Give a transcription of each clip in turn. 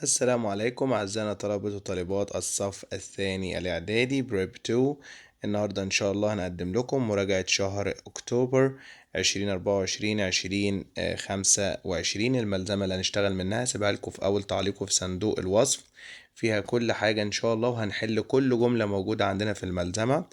السلام عليكم أعزائنا طلبة وطالبات الصف الثاني الإعدادي بريب 2. النهاردة إن شاء الله هنقدم لكم مراجعة شهر أكتوبر 2024 2025. الملزمة اللي هنشتغل منها هسيبها لكم في أول تعليق في صندوق الوصف، فيها كل حاجة إن شاء الله، وهنحل كل جملة موجودة عندنا في الملزمة.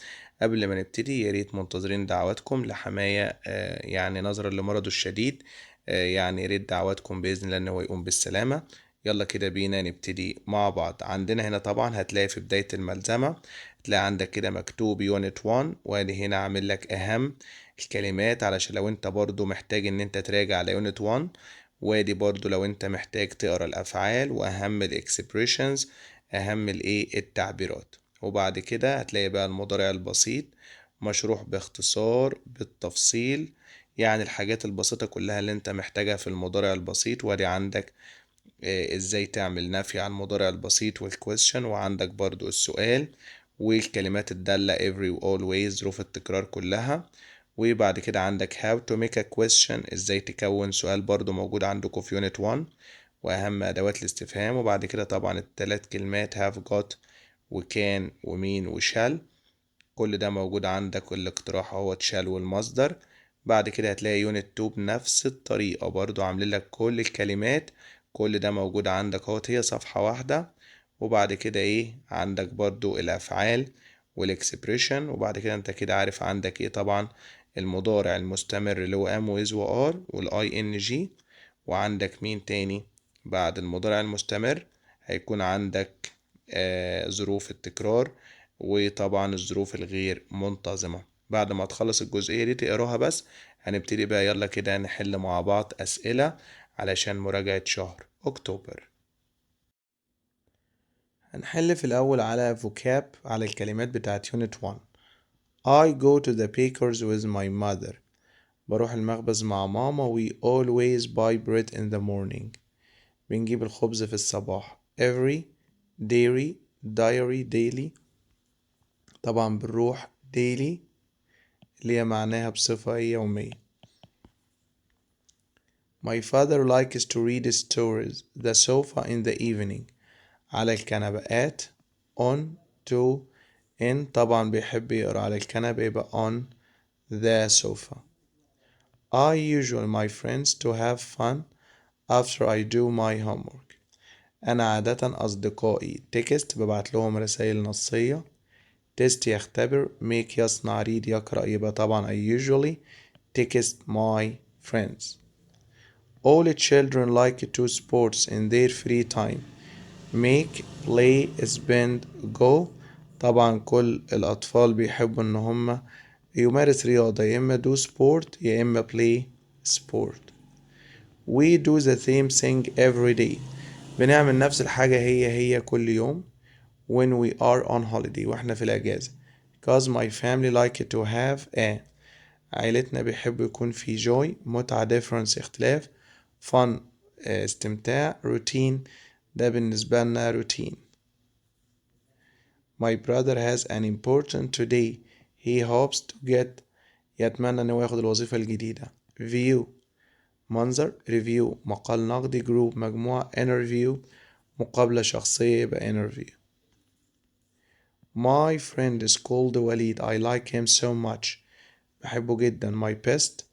قبل ما نبتدي ياريت منتظرين دعواتكم لحماية يعني نظرا لمرضه الشديد، يعني ياريت دعواتكم بإذن الله إنه يقوم بالسلامة. يلا كده بينا نبتدي مع بعض. عندنا هنا طبعا هتلاقي في بداية الملزمة تلاقي عندك كده مكتوب يونت 1، وادي هنا عامل لك اهم الكلمات علشان لو انت برضو محتاج ان انت تراجع على يونت 1، وادي برضو لو انت محتاج تقرا الافعال واهم الاكسبريشنز، اهم الايه التعبيرات. وبعد كده هتلاقي بقى المضارع البسيط مشروح باختصار بالتفصيل، يعني الحاجات البسيطة كلها اللي انت محتاجها في المضارع البسيط. وادي عندك ازاي تعمل نفي عن المضارع البسيط والكويستشن، وعندك برضو السؤال والكلمات الدالة every و always ظروف التكرار كلها. وبعد كده عندك how to make a question، ازاي تكون سؤال، برضو موجود عندكم في يونت 1، واهم ادوات الاستفهام. وبعد كده طبعا الثلاث كلمات have got وكان ومين وشال، كل ده موجود عندك. الاقتراح هو تشال والمصدر. بعد كده هتلاقي يونت 2 بنفس الطريقة برضو عاملين لك كل الكلمات، كل ده موجود عندك اهوت، هي صفحة واحدة. وبعد كده ايه عندك برضو الافعال والاكسبريشن. وبعد كده انت كده عارف عندك ايه طبعا المضارع المستمر اللي هو ام ويز وار والاي ان جي. وعندك مين تاني بعد المضارع المستمر؟ هيكون عندك ظروف التكرار، وطبعا الظروف الغير منتظمة. بعد ما تخلص الجزئية دي تقراها بس، هنبتدي بقى يلا كده نحل مع بعض أسئلة علشان مراجعة شهر أكتوبر. هنحل في الأول على vocab، على الكلمات بتاعت unit 1. I go to the baker's with my mother. بروح المخبز مع ماما. We always buy bread in the morning. بنجيب الخبز في الصباح. Every dairy diary daily، طبعا بنروح daily اللي هي معناها بصفة يومية. My father likes to read stories. The sofa in the evening. على الكنبة. At on to in، طبعا بيحب يقرأ على الكنبة يبقى on the sofa. I usually my friends to have fun after I do my homework. أنا عادة أصدقائي text ببعت لهم رسائل نصية. test يختبر. make يصنع. read يقرأ، يبقى طبعا I usually text my friends. All children like to sports in their free time. make play spend go، طبعا كل الأطفال بيحبوا إن هما يمارس رياضة، يا إما do sport يا إما play sport. We do the same thing every day. بنعمل نفس الحاجة هي كل يوم. when we are on holiday، واحنا في الأجازة. cause my family like to have a، عائلتنا بيحب يكون في joy متعة difference اختلاف fun استمتاع routine، ده بالنسبة لنا routine. My brother has an important today. He hopes to get، يتمنى انه ياخد الوظيفة الجديدة. view منظر. review مقال نقدي. group مجموعة. interview مقابلة شخصية يبقى interview. My friend is called وليد. I like him so much. بحبه جدا. my best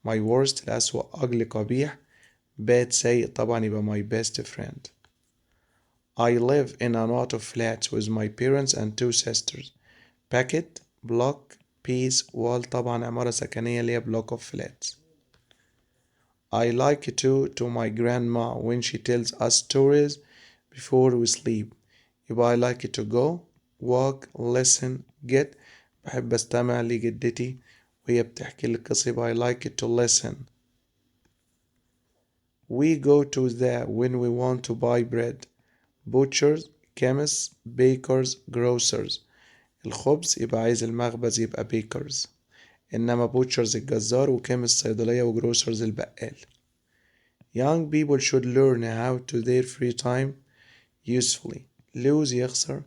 my worst الأسوأ ugly قبيح bad سيء، طبعا يبقى my best friend. I live in a lot of flats with my parents and two sisters. packet block piece wall، طبعا عمارة سكنية اللي هي block of flats. I like to my grandma when she tells us stories before we sleep. يبقى I like to go walk listen get، بحب استمع لجدتي وهي بتحكي لي قصة، يبقى I like to listen. We go to the when we want to buy bread. butchers chemists bakers grocers. الخبز يبقى عايز المخبز يبقى bakers، إنما butchers الجزار وchemists صيدلية وgrocers البقال. Young people should learn how to their free time usefully. lose يخسر.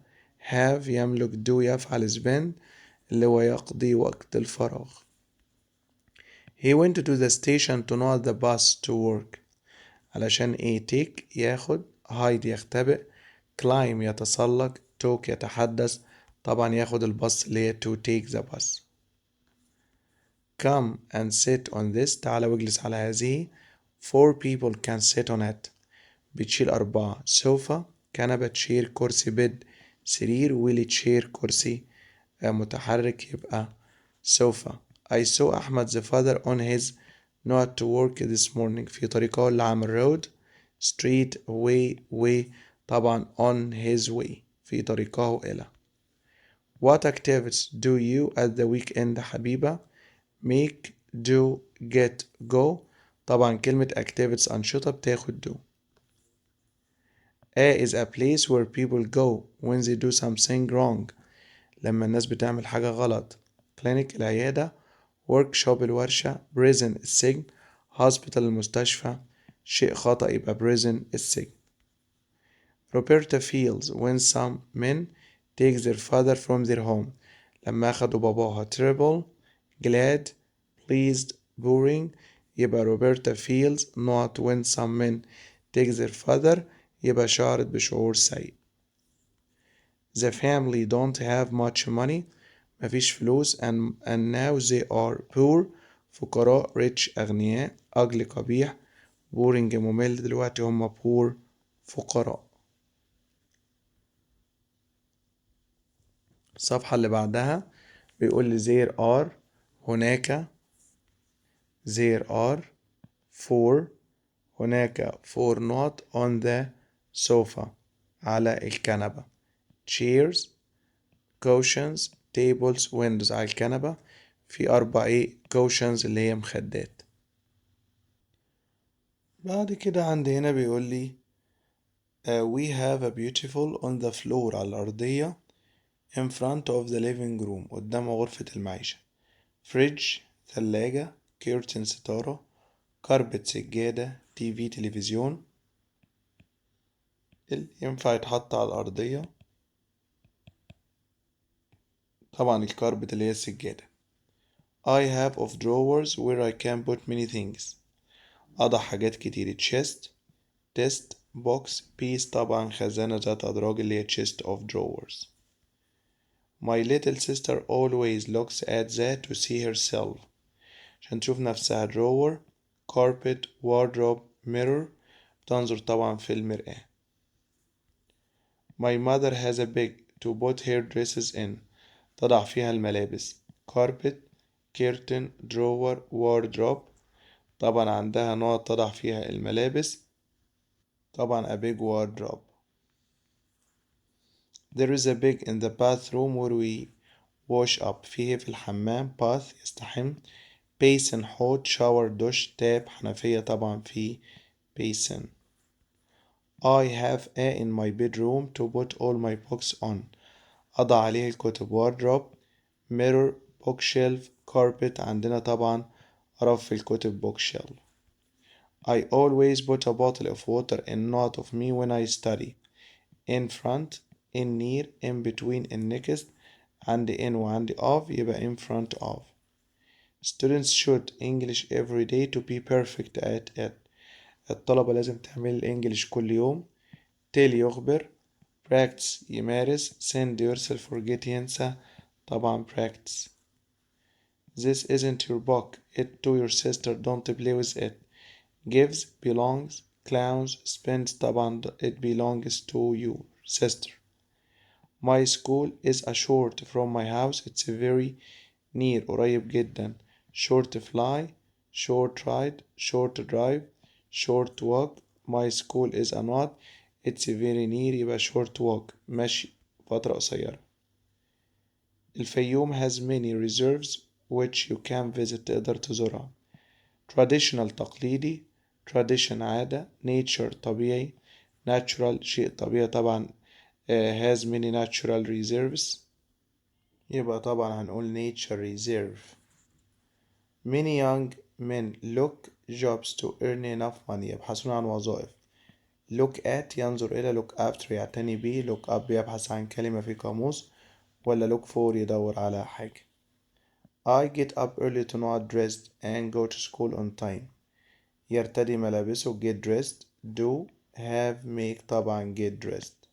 have يملك. do يفعل. spend اللي هو يقضي وقت الفراغ. He went to the station to not the bus to work. علشان ايه take ياخد hide يختبئ، climb يتسلق، talk يتحدث، طبعا ياخد الباص اللي هي to take the bus. come and sit on this، تعالى واجلس على هذه. 4 people can sit on it، بتشيل 4. sofa كنبة، chair كرسي، bed سرير، wheel chair كرسي متحرك يبقى sofa. I saw أحمد the father on his not to work this morning، في طريقه لعمل road street way طبعا on his way في طريقه إلى. What activities do you at the weekend حبيبة؟ make do get go، طبعا كلمة activities أنشطة بتاخد do. A is a place where people go when they do something wrong، لما الناس بتعمل حاجة غلط. clinic العيادة، workshop الورشة، prison السجن، hospital المستشفى، شيء خطأ يبقى prison السجن. Roberta feels when some men take their father from their home، لما أخدوا باباها. terrible glad pleased boring يبقى Roberta feels not when some men take their father يبقى شعرت بشعور سيء. The family don't have much money، مفيش فلوس and now they are poor، فقراء. rich أغنياء. ugly قبيح. boring ممل، دلوقتي هم poor فقراء. الصفحة اللي بعدها بيقول لي there are هناك there are 4 هناك 4 not on the sofa على الكنبة. chairs cushions tables windows على الكنبة. في 4 cushions اللي هي مخدات. بعد كده عندي هنا بيقول لي we have a beautiful on the floor على الأرضية in front of the living room قدام غرفة المعيشة. fridge ثلاجة، curtain ستارة، carpet سجادة، تي تلفزيون اللي ينفع يتحط على الأرضية طبعا الكاربت اللي هي السجادة. I have of drawers where I can put many things، أضع حاجات كتير. chest test box piece طبعا خزانة ذات أدراج اللي هي chest of drawers. My little sister always looks at that to see herself، عشان تشوف نفسها. drawer carpet wardrobe mirror بتنظر طبعا في المرآة. My mother has a bag to put her dresses in، تضع فيها الملابس. carpet curtain drawer wardrobe طبعا عندها نقط تضع فيها الملابس طبعا a big wardrobe. There is a bag in the bathroom where we wash up، فيه في الحمام. bath يستحم، basin حوض، shower دش، تاب حنفية طبعا في basin. I have a in my bedroom to put all my books on، أضع عليه الكتب. wardrobe mirror bookshelf carpet عندنا طبعا رف الكتب bookshelf. I always put a bottle of water in front of me when I study. in front in near in between in next عندي in وعندي of يبقى in front of. Students should English every day to be perfect at it، الطلبة لازم تعمل الإنجليش كل يوم. tell يخبر، practice يمارس، send يرسل، forget ينسى طبعا practice. This isn't your book it to your sister don't play with it. gives belongs clowns spends طبعا it belongs to your sister. My school is a short from my house it's very near قريب جدا. short fly short ride short drive short walk. My school is a not it's very near يبقى short walk مشي فترة قصيرة. الفيوم has many reserves which you can visit تقدر تزورها. traditional تقليدي tradition عادة nature طبيعي natural شيء طبيعي طبعا has many natural reserves يبقى طبعا هنقول nature reserve. many young men look jobs to earn enough money يبحثون عن وظائف. look at ينظر إلى look after يعتني به. look up يبحث عن كلمة في قاموس ولا look for يدور على حاجة. I get up early to not dressed and go to school on time يرتدي ملابسه get dressed do have make طبعا get dressed.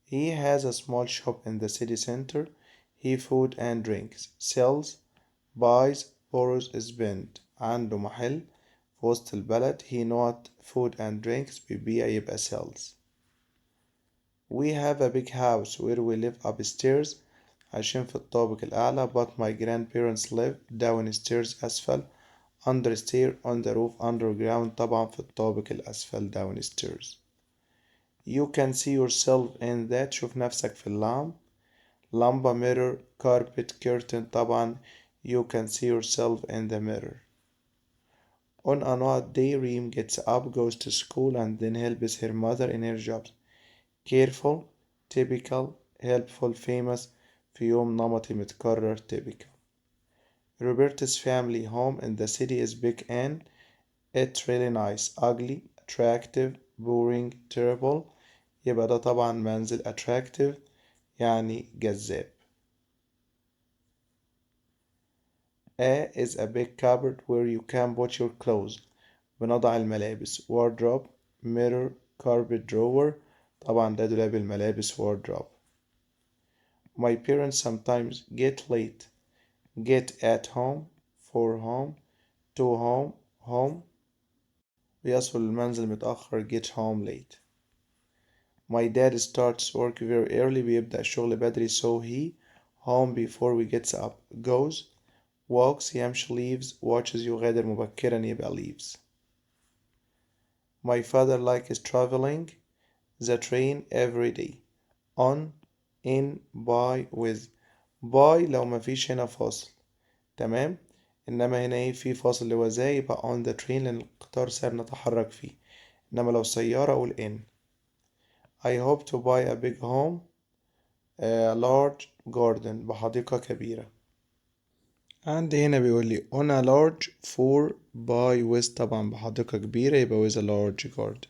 He has a small shop in the city center. He food and drinks, sells, buys, borrows, spend. عنده محل في وسط البلد. He not food and drinks بيبيع يبقى sells. We have a big house where we live upstairs. عايشين في الطابق الأعلى. But my grandparents live downstairs أسفل. Understair on the roof underground طبعا في الطابق الأسفل downstairs. You can see yourself in that. شوف نفسك في اللعب. لمبة mirror carpet curtain طبعا you can see yourself in the mirror. On an odd day Reem gets up, goes to school and then helps her mother in her jobs. Careful, typical, helpful, famous. في يوم نمطي متكرر typical. Roberta's family home in the city is big and it's really nice. Ugly, attractive, boring, terrible. يبقى ده طبعا منزل attractive يعني جذاب. A is a big cupboard where you can put your clothes. بنضع الملابس. Wardrobe, mirror, carpet drawer. طبعا ده دولاب الملابس wardrobe. My parents sometimes get late. Get at home, for home, to home, home. بيصل المنزل متأخر get home late. My dad starts work very early. بيبدأ الشغل بدري so he home before we gets up. Goes, walks يمشي leaves, watches يغادر مبكرا يبقى leaves. My father likes traveling the train every day. On, in, by, with. by لو مفيش هنا فاصل تمام. إنما هنا في فاصل اللي هو زي يبقى on the train لأن القطار سهل نتحرك فيه. إنما لو سيارة أقول in. I hope to buy a big home, a large garden بحديقة كبيرة. عندي هنا بيقول لي on a large for by with طبعا بحديقة كبيرة يبقى with a large garden.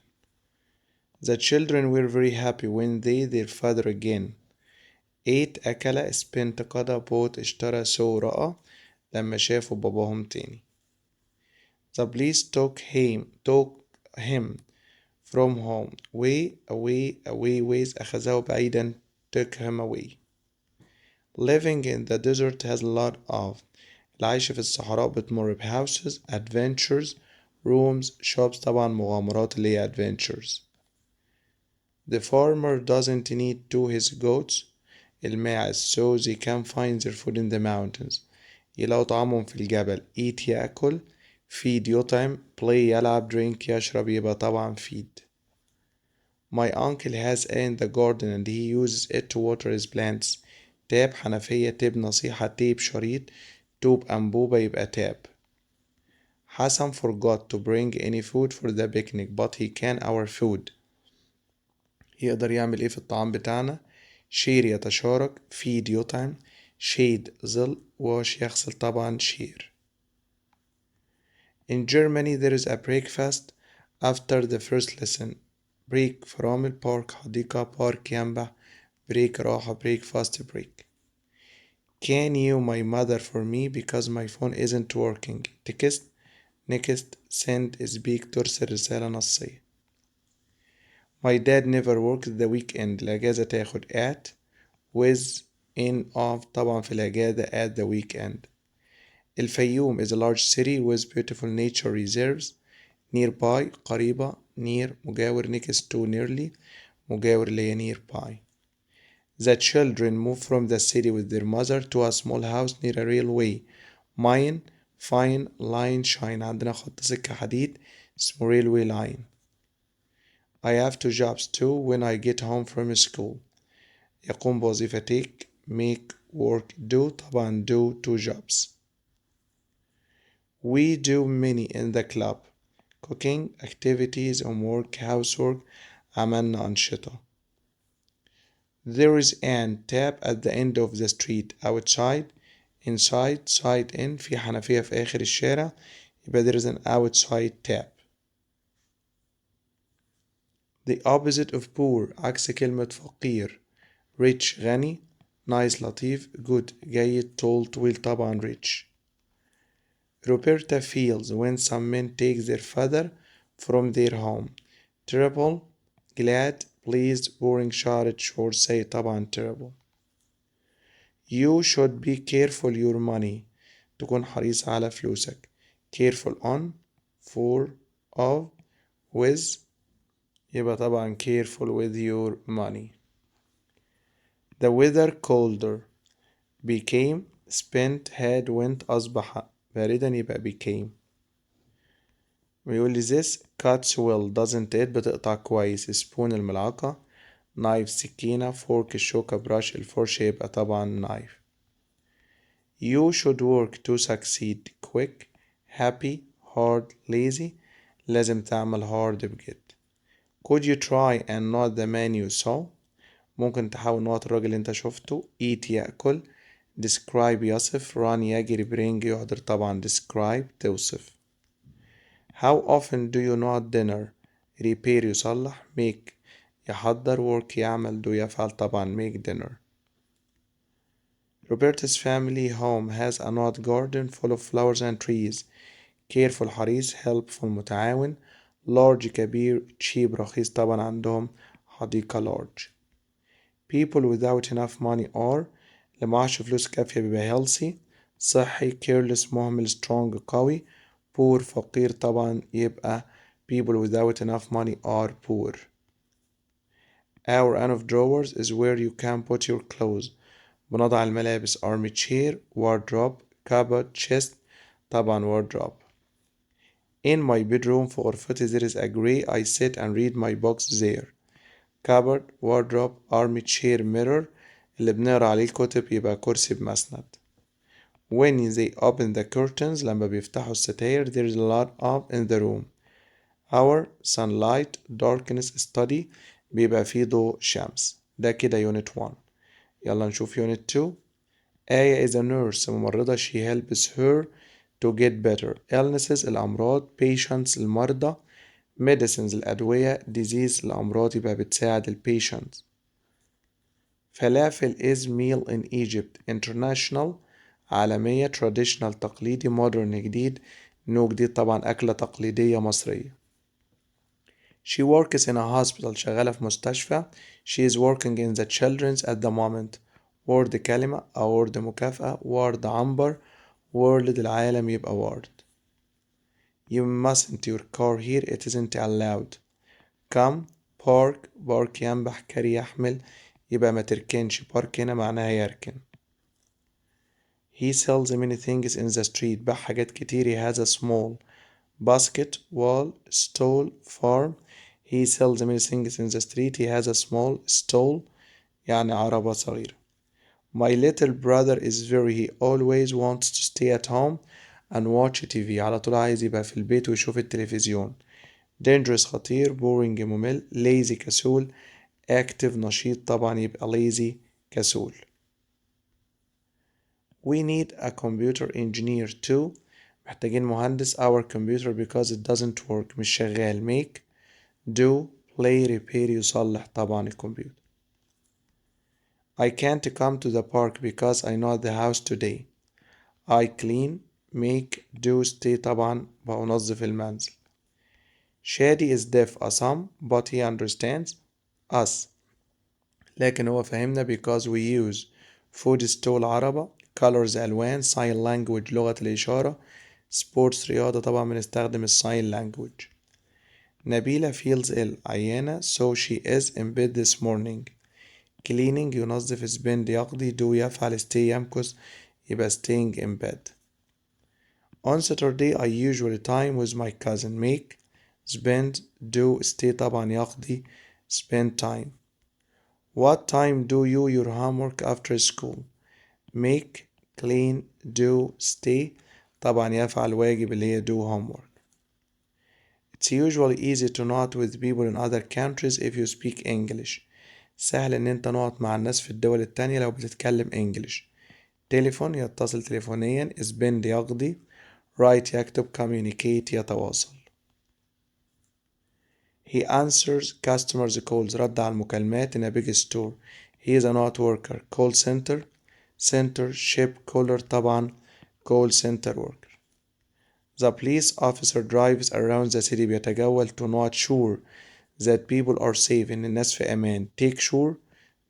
The children were very happy when their father again ate أكل spent قضى bought اشترى saw رأى لما شافوا باباهم تاني. The police took him from home away with أخذه بعيدا took him away. Living in the desert has a lot of. العيش في الصحراء بتمر بhouses, adventures, rooms, shops طبعا مغامرات اللي هي adventures. The farmer doesn't need to his goats الماعز so they can find their food in the mountains. يلاقوا طعامهم في الجبل. eat يأكل feed يطعم play يلعب drink يشرب يبقى طبعا feed. My uncle has a in the garden and he uses it to water his plants. تاب حنفية تاب نصيحة تيب شريط توب أنبوبة يبقى تاب. حسن forgot to bring any food for the picnic but he can our food. يقدر يعمل ايه في الطعام بتاعنا. شير يتشارك feed يطعم shade ظل wash يغسل طبعا شير. In Germany there is a breakfast after the first lesson. break فرامل park حديقة park ينبع break راحة breakfast break. Can you my mother for me because my phone isn't working. text next send speak ترسل رسالة نصية. My dad never works the weekend. الأجازة تاخد at with in off طبعا في الأجازة at the weekend. الفيوم is a large city with beautiful nature reserves. nearby قريبة near مجاور next to nearly مجاور اللي هي nearby. The children move from the city with their mother to a small house near a railway. mine fine line shine عندنا خط سكة حديد اسمه railway line. I have two jobs too when I get home from school. يقوم بوظيفة take make work do طبعا do two jobs. We do many in the club. cooking activities homework housework عملنا أنشطة. There is an tap at the end of the street. outside inside side in في حنفية في آخر الشارع يبقى there is an outside tap. The opposite of poor عكس كلمة فقير. rich غني nice لطيف good جيد tall طويل طبعا rich. Roberta feels when some men take their father from their home. Terrible, glad, pleased, boring, شارد, sure, say طبعا terrible. You should be careful your money. تكون حريص على فلوسك. Careful on, for, of, with. يبقى طبعا careful with your money. The weather colder. Became, spent, had, went. أصبح باردا يبقى became. بيقول لي this cuts well doesn't it. بتقطع كويس. spoon الملعقة. knife سكينة. fork الشوكة. brush الفرشة يبقى طبعا knife. You should work to succeed. quick, happy, hard, lazy. لازم تعمل hard بجد. Could you try and not the man you saw. ممكن تحاول نوع الراجل اللي انت شفته. eat يأكل. describe يصف. run يجري. bring يحضر طبعا describe توصف. How often do you not dinner. repair يصلح. make يحضر. work يعمل. do يفعل طبعا make dinner. Roberta's family home has a not garden full of flowers and trees. careful حريص. helpful متعاون. large كبير. cheap رخيص طبعا عندهم حديقة large. people without enough money are. اللي معهش فلوس كافية بيبقى healthy. صحي. careless مهمل. strong قوي. poor فقير طبعا يبقى people without enough money are poor. Our end of drawers is where you can put your clothes. بنضع الملابس. armchair, wardrobe, cupboard, chest طبعا wardrobe. In my bedroom في غرفتي there is a gray. I sit and read my books there. cupboard, wardrobe, armchair, mirror. اللي بنقرا عليه الكتب يبقى كرسي بمسند. When they open the curtains لما بيفتحوا الستاير there is a lot of in the room. Hour, sunlight, darkness, study بيبقى فيه ضوء شمس. ده كده unit 1. يلا نشوف unit 2. آية is a nurse ممرضة. she helps her to get better. illnesses الأمراض. patients المرضى. medicines الأدوية. disease الأمراض يبقى بتساعد ال patients. فلافل is meal in Egypt. international عالمية. traditional تقليدي. modern جديد. نو جديد طبعا أكلة تقليدية مصرية. She works in a hospital شغالة في مستشفى. She is working in the children's at the moment. word كلمة. award مكافأة. word عنبر. world العالم يبقى word. You mustn't your car here. It isn't allowed. come, park. park ينبح. carry يحمل يبقى ما تركنش. park هنا معناها يركن. He sells many things in the street. باع حاجات كتير. He has a small basket, wall, stall, farm. He sells many things in the street. He has a small stall يعني عربة صغيرة. My little brother is very. He always wants to stay at home and watch TV. على طول عايز يبقى في البيت ويشوف التلفزيون. dangerous خطير. boring ممل. lazy كسول. active نشيط طبعا يبقى lazy كسول. We need a computer engineer too. محتاجين مهندس. our computer because it doesn't work مش شغال. make, do, play, repair يصلح طبعا الكمبيوتر. I can't come to the park because I'm not at the house today. I clean, make, do, stay طبعا بنظف المنزل. Shadi is deaf أصم but he understands us. لكن هو فهمنا because we use food stall عربة. colors ألوان. sign language لغة الإشارة. sports رياضة طبعا بنستخدم sign language. نبيلة feels ill عيانة so she is in bed this morning. cleaning ينظف. spend يقضي. do يفعل. stay يمكث يبقى staying in bed. On Saturday I usually time with my cousin. make, spend, do, stay طبعا يقضي spend time. What time do you your homework after school. make, clean, do, stay طبعا يفعل واجب اللي هي do homework. It's usually easy to not with people in other countries if you speak English. سهل ان انت نقعد مع الناس في الدول التانية لو بتتكلم انجليش. تليفون يتصل تليفونيا. spend يقضي. write يكتب. communicate يتواصل. He answers customers calls رد على المكالمات in a big store. He is a not worker. call center, center, ship, caller طبعا call center worker. The police officer drives around the city بيتجول to not sure that people are safe إن الناس في أمان. Take sure,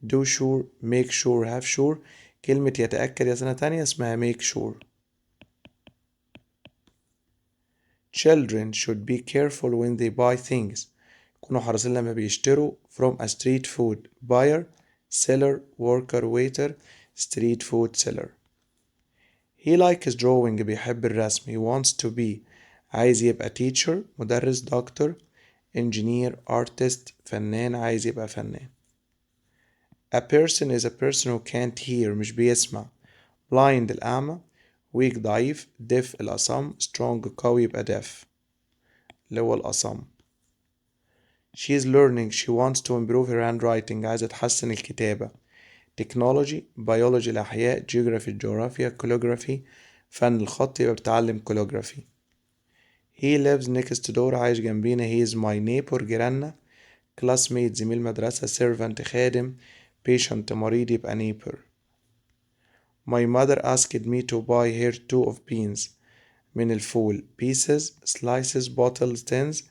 do sure, make sure, have sure. كلمة يتأكد يا سنة تانية اسمها make sure. Children should be careful when they buy things. يكونوا حريصين لما بيشتروا from a street food buyer, seller, worker, waiter, street food seller. He likes drawing بيحب الرسم. He wants to be عايز يبقى teacher مدرس doctor engineer artist فنان عايز يبقى فنان. A person is a person who can't hear مش بيسمع. blind الأعمى weak ضعيف deaf الأصم strong قوي يبقى deaf اللي هو الأصم. She is learning she wants to improve her handwriting عايزة تحسن الكتابة. technology biology الأحياء geography الجغرافيا calligraphy فن الخط يبقى بتعلم calligraphy. He lives next door عايش جنبينا. He is my neighbor جيراننا. classmate زميل مدرسة servant خادم patient مريض يبقى neighbor. My mother asked me to buy her 2 of beans من الفول pieces slices bottles tins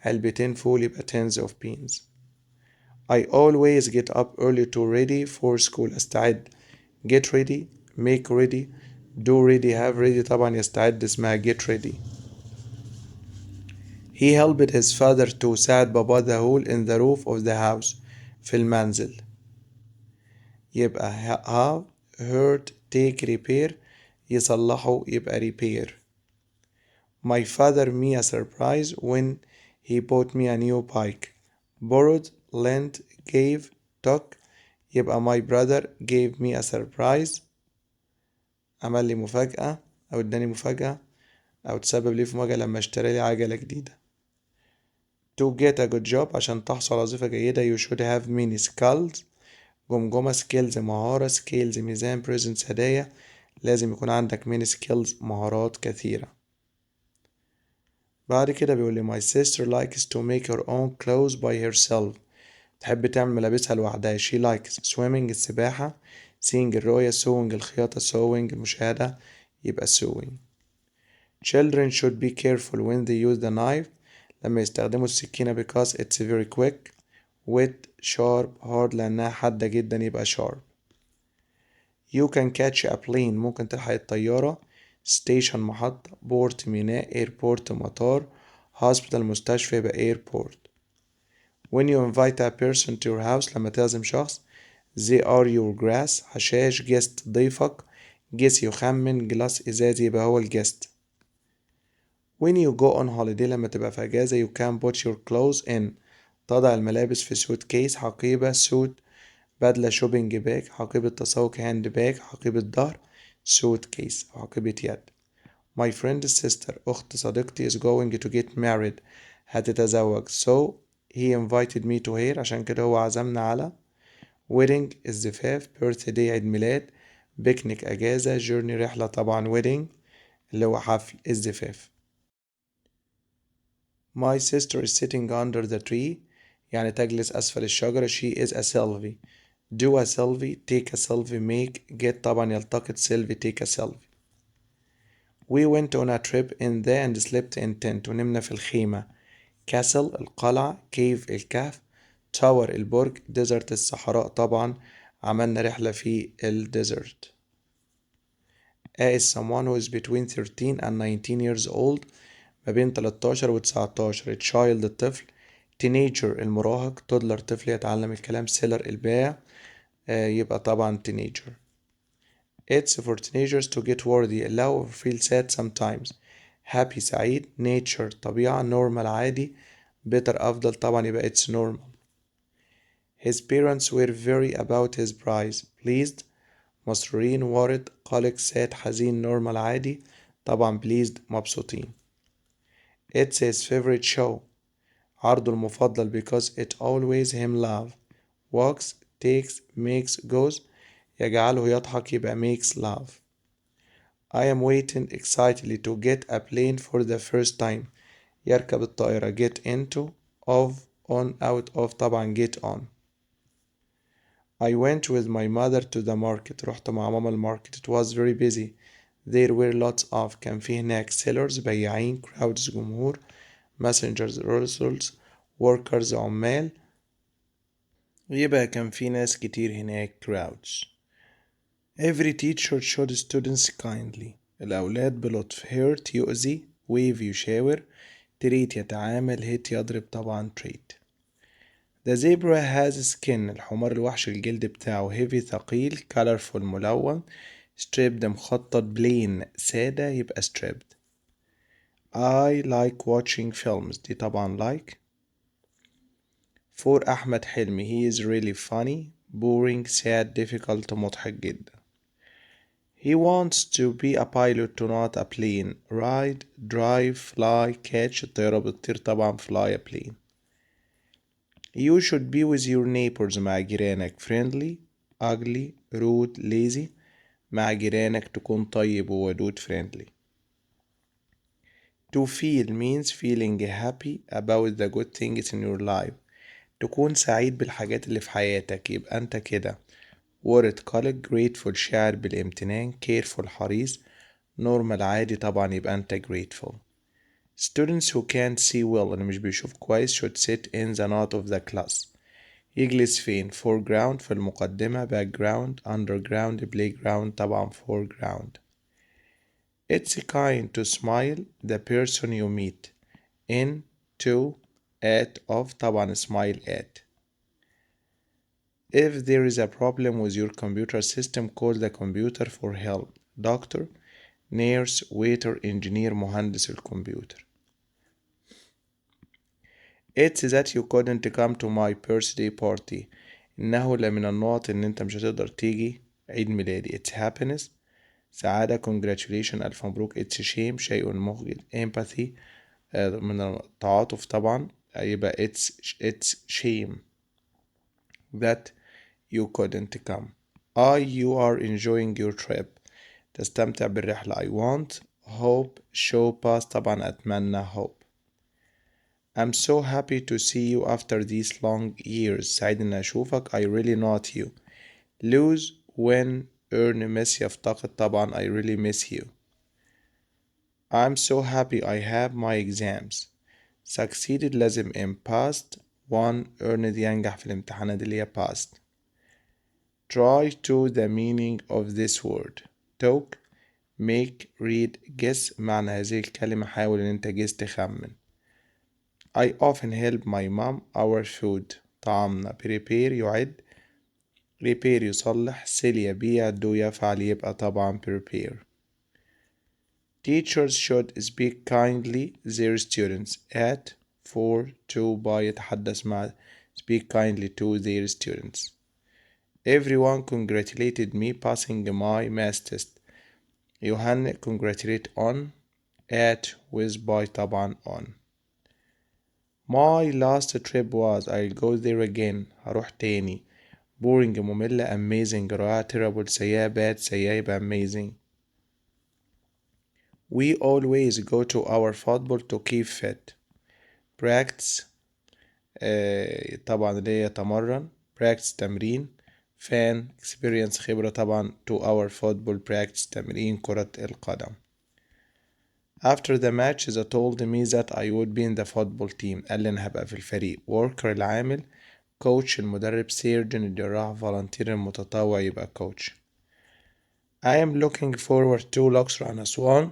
علبتين فول يبقى tins of beans. I always get up early to ready for school استعد get ready make ready do ready have ready طبعا يستعد اسمها get ready. He helped his father to ساعد بابا the hole in the roof of the house في المنزل يبقى have hurt take repair يصلحه يبقى repair. My father me a surprise when he bought me a new bike. borrowed lent gave took يبقى my brother gave me a surprise عمل لي مفاجأة أو اداني مفاجأة أو تسبب لي في مفاجأة لما اشتري لي عجلة جديدة. To get a good job عشان تحصل على وظيفة جيدة you should have many skills جمجمة skills مهارة scales ميزان presents هدايا لازم يكون عندك many skills مهارات كثيرة. بعد كده بيقول لي my sister likes to make her own clothes by herself تحب تعمل ملابسها لوحدها. she likes swimming السباحة seeing الرؤية sewing الخياطة sewing المشاهدة يبقى sewing. children should be careful when they use the knife لما يستخدموا السكينة because it's very quick wet sharp hard لأنها حادة جدا يبقى sharp. you can catch a plane ممكن تلحق الطيارة station محطة port ميناء airport مطار hospital مستشفى يبقى airport. when you invite a person to your house لما تعزم شخص they are your grass حشاش guest ضيفك guess يخمن glass إزاز يبقى هو الجست. when you go on holiday لما تبقى في أجازة you can put your clothes in تضع الملابس في suitcase حقيبة suit بدلة shopping bag حقيبة تسوق hand bag حقيبة ظهر suitcase أو حقيبة يد. my friend's sister أخت صديقتي is going to get married هتتزوج so he invited me to her عشان كده هو عزمنا على wedding الزفاف birthday عيد ميلاد picnic أجازة journey رحلة طبعا wedding اللي هو حفل الزفاف. my sister is sitting under the tree يعني تجلس أسفل الشجرة she is a selfie do a selfie take a selfie make get طبعا يلتقط selfie take a selfie. we went on a trip in the and slept in tent ونمنا في الخيمة castle القلعة cave الكهف tower البرج desert الصحراء طبعا عملنا رحلة في الديزرت. is someone who is between 13 and 19 years old ما بين 13 و 19 child الطفل teenager المراهق toddler طفل يتعلم الكلام seller البائع يبقى طبعا teenager. it's for teenagers to get worried allow or feel sad sometimes happy سعيد nature طبيعة normal عادي better أفضل طبعا يبقى it's normal. his parents were very about his prize pleased مسرورين وارد قلق sad حزين normal عادي طبعا pleased مبسوطين. it's his favorite show عرضه المفضل because it always him laugh walks takes makes goes يجعله يضحك يبقى makes laugh. I am waiting excitedly to get a plane for the first time يركب الطائرة get into of on out of طبعا get on. I went with my mother to the market رحت مع ماما الماركت it was very busy There were lots of كان في هناك sellers بياعين crowds جمهور messengers رسل workers عمال يبقى كان في ناس كتير هناك crowds. Every teacher showed students kindly. الأولاد بلطف hurt يؤذي wave يشاور treat يتعامل hit يضرب طبعا treat. The zebra has skin. الحمار الوحش الجلد بتاعه heavy ثقيل colorful ملون stripped مخطط plain سادة يبقى stripped. I like watching films دي طبعا like. For أحمد حلمي he is really funny boring sad difficult مضحك جدا. He wants to be a pilot to not a plane ride drive fly catch الطيارة بتطير طبعا fly a plane. You should be with your neighbors مع جيرانك friendly ugly rude lazy مع جيرانك تكون طيب وودود friendly. To feel means feeling happy about the good things in your life. تكون سعيد بالحاجات اللي في حياتك يبقى انت كده worried قلق grateful شاعر بالامتنان careful حريص normal عادي طبعا يبقى انت grateful. Students who can't see well اللي مش بيشوف كويس should sit in the not of the class. يجلس فين foreground في المقدمة background underground playground طبعا foreground. It's kind to smile the person you meet in to at of طبعا smile at. If there is a problem with your computer system call the computer for help doctor nurse waiter engineer مهندس الكمبيوتر. It's that you couldn't come to my birthday party. إنه لمن النقط إن أنت مش هتقدر تيجي عيد ميلادي. It's happiness سعادة congratulation ألف مبروك. It's shame شيء مخجل. empathy من التعاطف طبعا يبقى it's shame that you couldn't come. You are enjoying your trip تستمتع بالرحلة. I want hope show past طبعا أتمنى hope. I'm so happy to see you after these long years سعيد إني أشوفك. I really not you. lose win earn miss يفتقد طبعا I really miss you. I'm so happy I have my exams. succeeded لازم in past won earned ينجح في الامتحانات اللي هي past. try to the meaning of this word. talk make read guess معنى هذه الكلمة حاول إن أنت guess تخمن. I often help my mom our food طعامنا. prepare يعد repair يصلح sell يبيع do يفعل يبقى طبعا prepare. Teachers should speak kindly their students at for to by يتحدث مع speak kindly to their students. Everyone congratulated me passing my math test. يهنئ congratulate on at with by طبعا on. My last trip was I'll go there again هروح تاني. boring مملة amazing رائع terrible سيئة bad سيئة يبقى amazing. We always go to our football to keep fit. practice طبعا اللي هي يتمرن practice تمرين fan experience خبرة طبعا to our football practice تمرين كرة القدم. After the match they told me that I would be in the football team قال لي أنا هبقى في الفريق. worker العامل coach المدرب surgeon الجراح volunteer المتطوع يبقى coach. I am looking forward to الأقصر عن أسوان.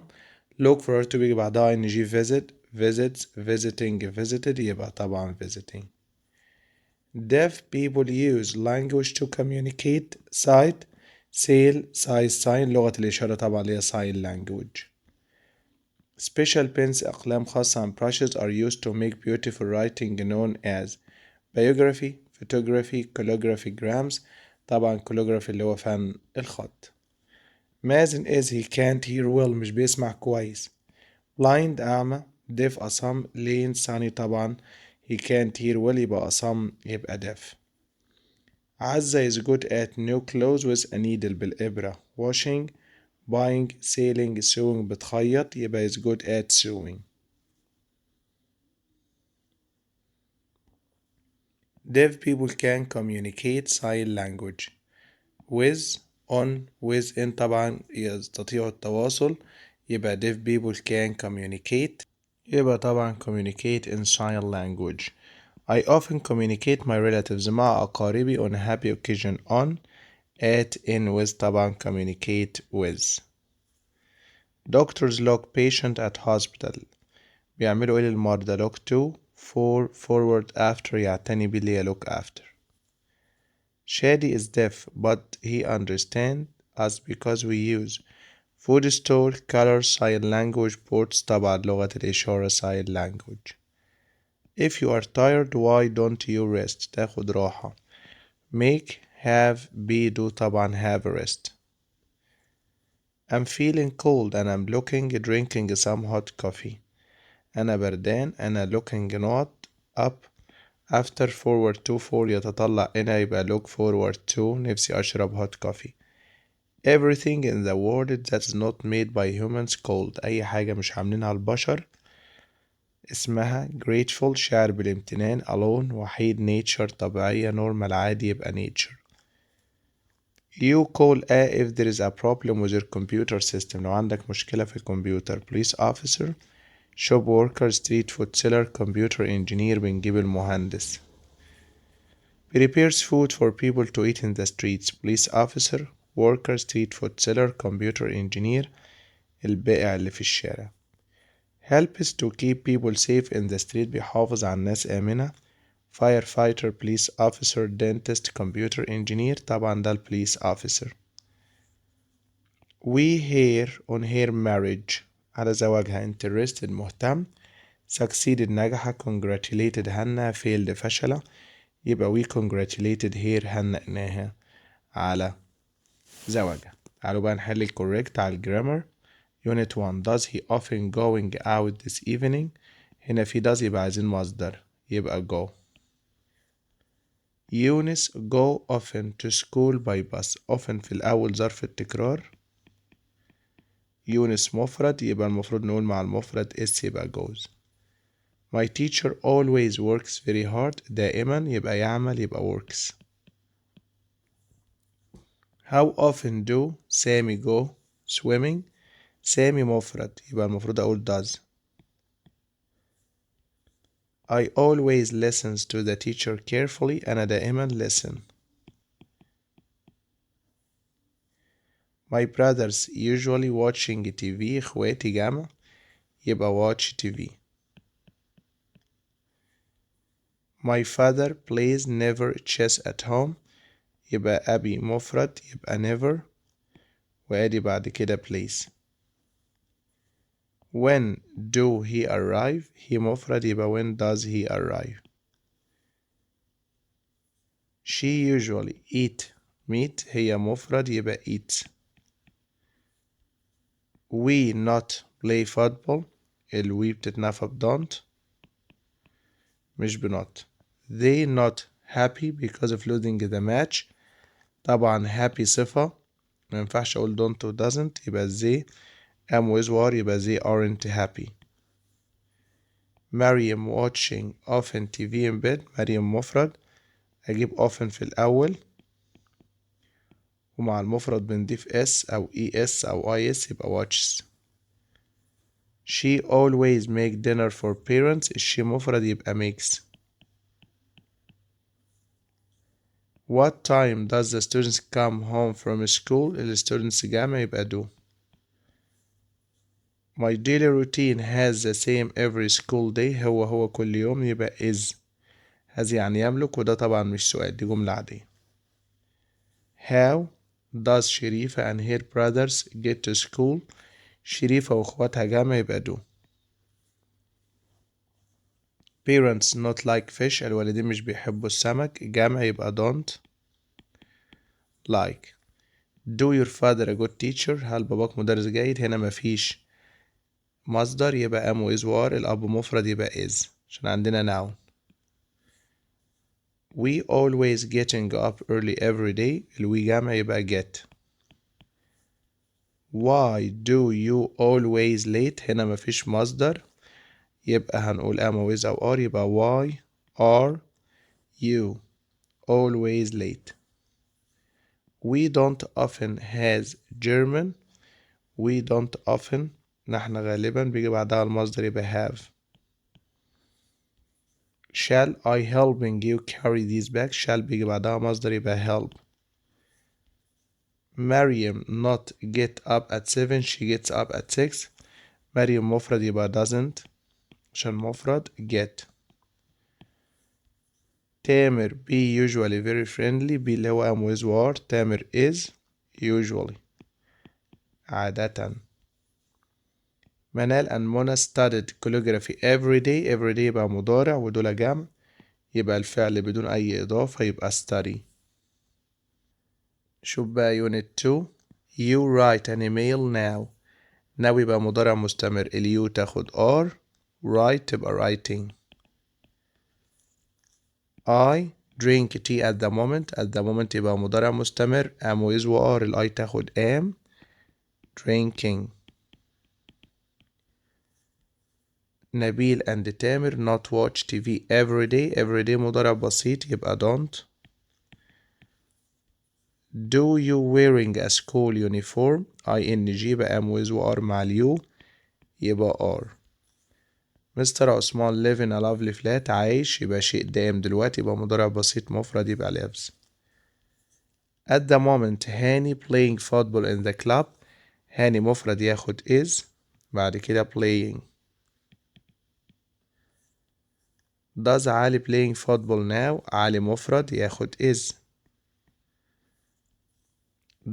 look forward to بيجي بعدها ing visit visits visiting visited يبقى طبعا visiting. Deaf people use language to communicate sight sale size sign لغة الإشارة طبعا اللي هي sign language. Special pens أقلام خاصة and brushes are used to make beautiful writing known as biography photography calligraphy grams طبعا calligraphy اللي هو فن الخط. مازن is he can't hear well مش بيسمع كويس. blind أعمى deaf أصم lane sunny طبعا he can't hear well يبقى أصم يبقى deaf. عزة is good at new clothes with a needle بالإبرة. washing buying sailing sewing بتخيط يبقى is good at sewing. Deaf people can communicate sign language with on with in طبعا يستطيعوا التواصل، يبقى deaf people can communicate، يبقى طبعا communicate in sign language. I often communicate my relatives مع أقاربي on a happy occasion on at in with طبعا communicate with. Doctors look patient at hospital. بيعملوا ايه للمرضى؟ look to for forward after يعتني بيه اللي هي look after. Shadi is deaf but he understands us because we use food store color sign language boards طبعا لغة الإشارة sign language. If you are tired why don't you rest؟ تاخد راحة. make have be do طبعا have a rest. I'm feeling cold and I'm drinking some hot coffee. أنا بردان أنا looking not up after forward to for يتطلع هنا يبقى look forward to نفسي أشرب hot coffee. Everything in the world that's not made by humans cold أي حاجة مش عاملينها البشر اسمها grateful شعر بالامتنان alone وحيد nature طبيعية normal عادي يبقى nature. You call if there is a problem with your computer system لو عندك مشكلة في الكمبيوتر. Police officer shop worker street food seller computer engineer بنجيب المهندس. Prepares food for people to eat in the streets. Police officer worker street food seller computer engineer البائع اللي في الشارع. Helps to keep people safe in the street بيحافظ على الناس آمنة. Firefighter police officer dentist computer engineer طبعا ده police officer. We hear on her marriage على زواجها interested مهتم. succeeded نجح congratulated هنأ failed فشل يبقى we congratulated her هنأناها على زواجها. تعالوا بقى نحل correct على الجرامر. Unit 1 does he often going out this evening؟ هنا في does يبقى عايزين مصدر يبقى go. Eunice go often to school by bus. often في الأول ظرف التكرار. Eunice مفرد يبقى المفروض نقول مع المفرد اس يبقى goes. My teacher always works very hard. دائما يبقى يعمل يبقى works. How often do سامي go swimming؟ سامي مفرد يبقى المفروض أقول does. I always listens to the teacher carefully. أنا دائما listen. My brothers usually watching TV. إخواتي جمع يبقى watch TV. My father plays never chess at home. يبقى أبي مفرد يبقى never وأدي بعد كده plays. When do he arrive؟ he مفرد يبقى when does he arrive. She usually eat meat. هي مفرد يبقى eats. We not play football. الوي بتتنفى don't مش بنot. They not happy because of losing the match. طبعا happy صفة ما ينفعش أقول don't و doesn't يبقى they am with war يبقى they aren't happy. مريم watching often TV in bed. مريم مفرد أجيب often في الأول ومع المفرد بنضيف s أو es أو is يبقى watches. She always make dinner for parents. الشي مفرد يبقى makes. What time does the students come home from school؟ students جمع يبقى do. My daily routine has the same every school day. هو كل يوم يبقى is. هذا يعني يملك وده طبعا مش سؤال دي جملة عادية. How does شريفة and her brothers get to school؟ شريفة واخواتها جمع يبقى do. Parents not like fish. الوالدين مش بيحبوا السمك جمع يبقى don't like. Do your father a good teacher؟ هل باباك مدرس جيد؟ هنا مفيش مصدر يبقى am is war. الأب مفرد يبقى is عشان عندنا noun. We always getting up early every day. الوي جمع يبقى get. Why do you always late؟ هنا مفيش مصدر يبقى هنقول am with أو are يبقى why are you always late. we don't often has German. we don't often نحن غالبا بيجي بعدها المصدر يبقى have. shall I helping you carry these bags. shall بيجي بعدها مصدر يبقى help. مريم not get up at 7 she gets up at 6. مريم مفرد يبقى doesn't عشان مفرد get. تامر be usually very friendly. be اللي هو am with were. تامر is usually عادة. منال and منى studied calligraphy every day. every day يبقى مضارع ودول جمع يبقى الفعل بدون أي إضافة يبقى study. شوف بقى unit 2. you write an email now. now يبقى مضارع مستمر اليو تاخد are. write تبقى writing. I drink tea at the moment. at the moment يبقى مضارع مستمر am with are الأي تاخد am drinking. نبيل and تامر not watch TV every day. every day مضارع بسيط يبقى don't. do you wearing a school uniform. ing يبقى am with are مع اليو يبقى are. مستر عثمان live in a lovely flat. عايش يبقى شيء دائم دلوقتي يبقى مضارع بسيط مفرد يبقى lives. at the moment هاني playing football in the club. هاني مفرد ياخد is بعد كده playing. does علي playing football now. علي مفرد ياخد is.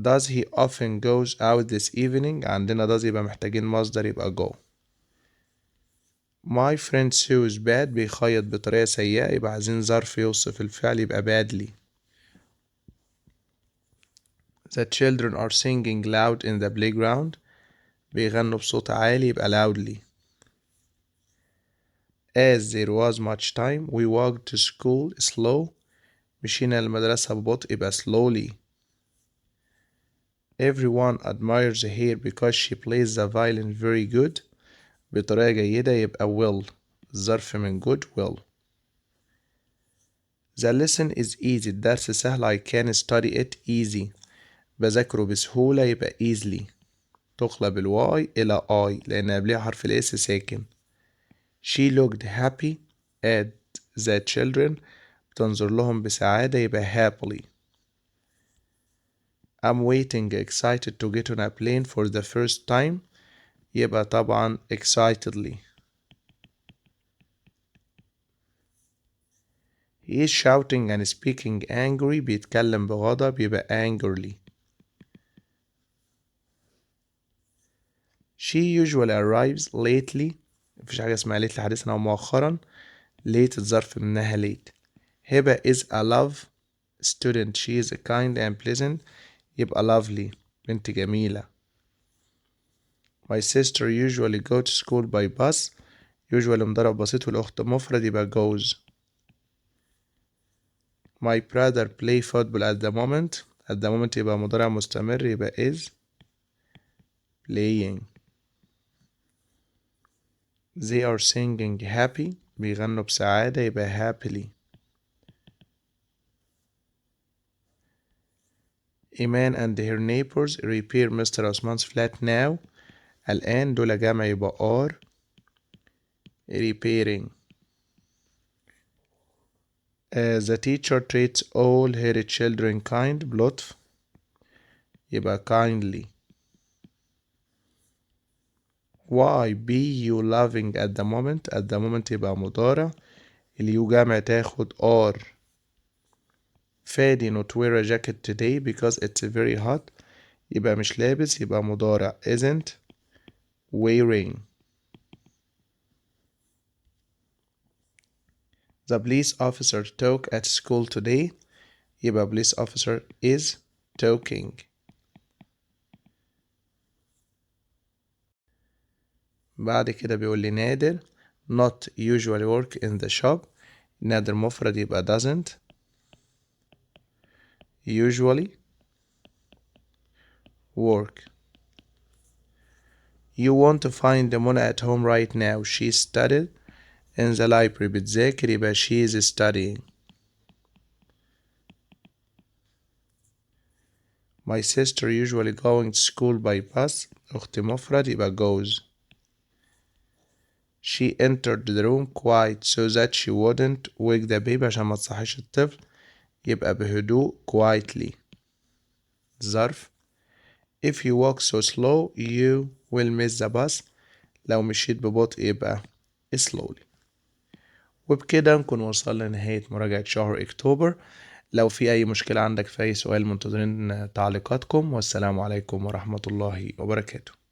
does he often goes out this evening. عندنا does يبقى محتاجين مصدر يبقى go. my friend Sue is bad. بيخيط بطريقة سيئة يبقى عايزين ظرف يوصف الفعل يبقى badly. the children are singing loud in the playground. بيغنوا بصوت عالي يبقى loudly. as there was much time we walked to school slow. مشينا المدرسة ببطء يبقى slowly. everyone admires her because she plays the violin very good. بطريقة جيدة يبقى well الظرف من good will. the lesson is easy. الدرس سهل I can study it easy. بذاكره بسهولة يبقى easily. تقلب الواي إلى I لأن قبلها حرف الاس ساكن. she looked happy at the children. بتنظر لهم بسعادة يبقى happily. I'm waiting excited to get on a plane for the first time. يبقى طبعا excitedly. he is shouting and speaking angry. بيتكلم بغضب يبقى angrily. she usually arrives lately. مفيش حاجة اسمها lately حديثا أو مؤخرا. late الظرف منها late. هبة is a love student. she is kind and pleasant يبقى lovely بنت جميلة. my sister usually go to school by bus. usually مضارع بسيط والأخت مفرد يبقى goes. my brother play football at the moment. at the moment يبقى مضارع مستمر يبقى is playing. they are singing happy. بيغنوا بسعادة يبقى happily. إيمان and her neighbors repair Mr. Osman's flat now. الآن دول جمع يبقى are repairing. the teacher treats all her children kind. بلطف يبقى kindly. why be you loving at the moment. at the moment يبقى مضارع اليو جمع تاخد are. فادي not wear a jacket today because it's very hot. يبقى مش لابس يبقى مضارع isn't wearing. the police officer talk at school today. يبقى police officer is talking. بعد كده بيقول لي نادر not usually work in the shop. نادر مفرد يبقى doesn't usually work. you want to find Mona at home right now. she studied in the library. بتذاكر يبقى she is studying. My sister usually going to school by bus. أختي مفرد يبقى goes. She entered the room quiet so that she wouldn't wake the baby عشان ما تصحيش الطفل يبقى بهدوء quietly. الظرف If you walk so slow you will miss the bus. لو مشيت ببطء يبقى slowly. وبكده نكون وصلنا لنهاية مراجعة شهر اكتوبر. لو في أي مشكلة عندك في أي سؤال منتظرين تعليقاتكم، والسلام عليكم ورحمة الله وبركاته.